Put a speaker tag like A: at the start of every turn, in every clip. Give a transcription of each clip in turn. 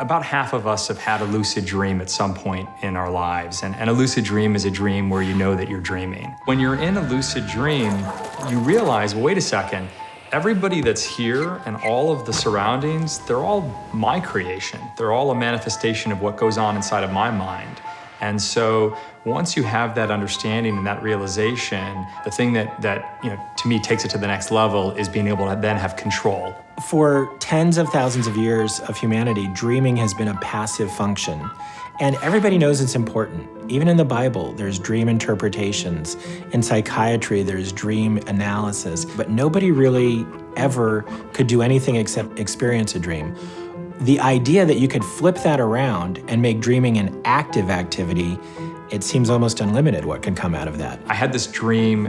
A: About half of us have had a lucid dream at some point in our lives. And a lucid dream is a dream where you know that you're dreaming. When you're in a lucid dream, you realize, well, wait a second, everybody that's here and all of the surroundings, they're all my creation. They're all a manifestation of what goes on inside of my mind. And so once you have that understanding and that realization, the thing that to me takes it to the next level is being able to then have control.
B: For tens of thousands of years of humanity, dreaming has been a passive function. And everybody knows it's important. Even in the Bible, there's dream interpretations. In psychiatry, there's dream analysis. But nobody really ever could do anything except experience a dream. The idea that you could flip that around and make dreaming an active activity, it seems almost unlimited what can come out of that.
A: I had this dream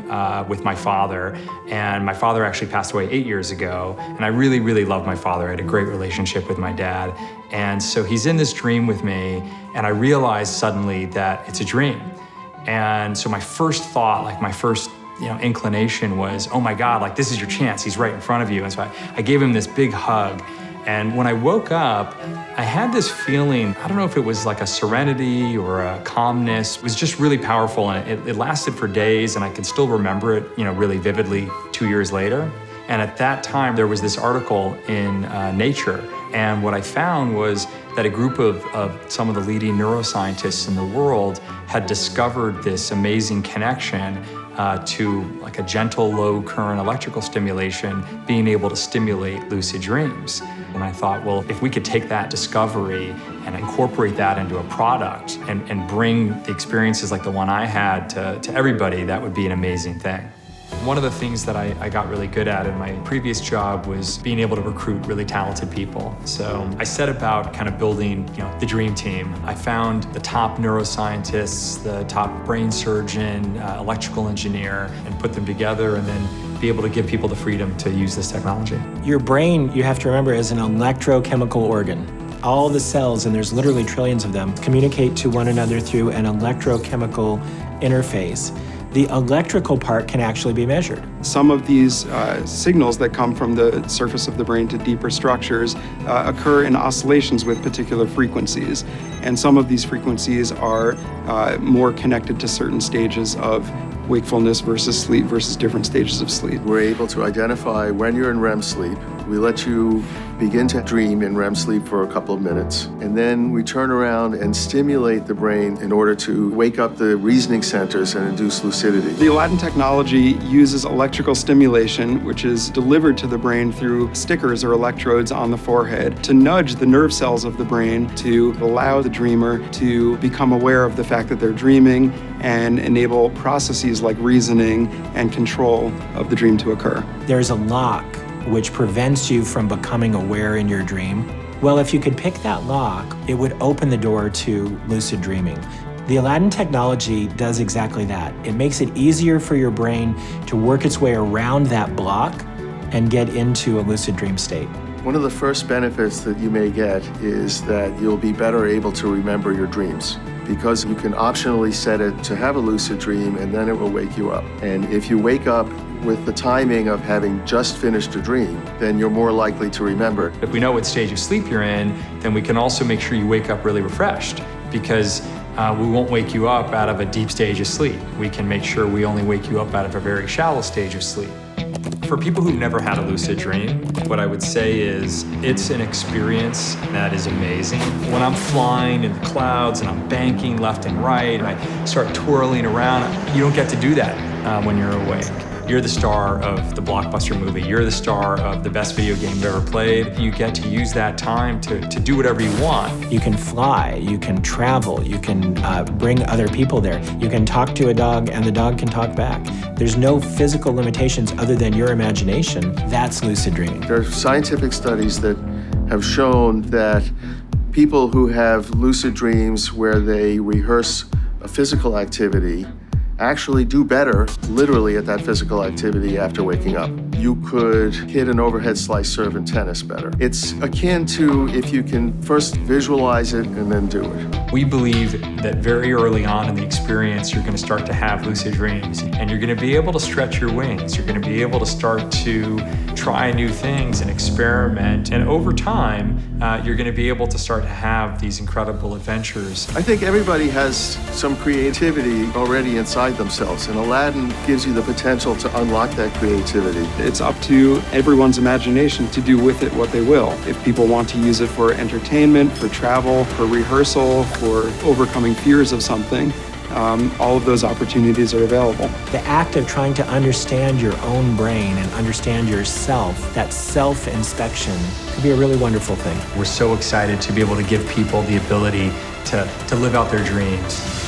A: with my father, and my father actually passed away 8 years ago, and I really, really loved my father. I had a great relationship with my dad. And so he's in this dream with me, and I realized suddenly that it's a dream. And so my first thought, like my first inclination was, oh my God, like this is your chance, he's right in front of you. And so I gave him this big hug. And when I woke up, I had this feeling, I don't know if it was like a serenity or a calmness. It was just really powerful, and it lasted for days, and I can still remember it, really vividly 2 years later. And at that time, there was this article in Nature, and what I found was that a group of some of the leading neuroscientists in the world had discovered this amazing connection to like a gentle, low current electrical stimulation, being able to stimulate lucid dreams. And I thought, well, if we could take that discovery and incorporate that into a product and bring the experiences like the one I had to everybody, that would be an amazing thing. One of the things that I got really good at in my previous job was being able to recruit really talented people. So I set about kind of building, the dream team. I found the top neuroscientists, the top brain surgeon, electrical engineer, and put them together, and then be able to give people the freedom to use this technology.
B: Your brain, you have to remember, is an electrochemical organ. All the cells, and there's literally trillions of them, communicate to one another through an electrochemical interface. The electrical part can actually be measured.
C: Some of these signals that come from the surface of the brain to deeper structures occur in oscillations with particular frequencies. And some of these frequencies are more connected to certain stages of wakefulness versus sleep versus different stages of sleep.
D: We're able to identify when you're in REM sleep. We let you begin to dream in REM sleep for a couple of minutes, and then we turn around and stimulate the brain in order to wake up the reasoning centers and induce lucidity.
C: The Aladdin technology uses electrical stimulation, which is delivered to the brain through stickers or electrodes on the forehead, to nudge the nerve cells of the brain to allow the dreamer to become aware of the fact that they're dreaming and enable processes like reasoning and control of the dream to occur.
B: There's a lock which prevents you from becoming aware in your dream. Well, if you could pick that lock, it would open the door to lucid dreaming. The Aladdin technology does exactly that. It makes it easier for your brain to work its way around that block and get into a lucid dream state.
D: One of the first benefits that you may get is that you'll be better able to remember your dreams, because you can optionally set it to have a lucid dream, and then it will wake you up. And if you wake up with the timing of having just finished a dream, then you're more likely to remember.
A: If we know what stage of sleep you're in, then we can also make sure you wake up really refreshed, because we won't wake you up out of a deep stage of sleep. We can make sure we only wake you up out of a very shallow stage of sleep. For people who've never had a lucid dream, what I would say is it's an experience that is amazing. When I'm flying in the clouds and I'm banking left and right, and I start twirling around, you don't get to do that when you're awake. You're the star of the blockbuster movie. You're the star of the best video game you've ever played. You get to use that time to do whatever you want.
B: You can fly, you can travel, you can bring other people there. You can talk to a dog and the dog can talk back. There's no physical limitations other than your imagination. That's lucid dreaming.
D: There are scientific studies that have shown that people who have lucid dreams where they rehearse a physical activity actually do better, literally, at that physical activity after waking up. you could hit an overhead slice serve in tennis better. It's akin to if you can first visualize it and then do it.
A: We believe that very early on in the experience, you're going to start to have lucid dreams, and you're going to be able to stretch your wings. You're going to be able to start to try new things and experiment. And over time, you're going to be able to start to have these incredible adventures.
D: I think everybody has some creativity already inside themselves, and Aladdin gives you the potential to unlock that creativity.
C: It's up to everyone's imagination to do with it what they will. If people want to use it for entertainment, for travel, for rehearsal, for overcoming fears of something, all of those opportunities are available.
B: The act of trying to understand your own brain and understand yourself, that self-inspection, could be a really wonderful thing.
A: We're so excited to be able to give people the ability to live out their dreams.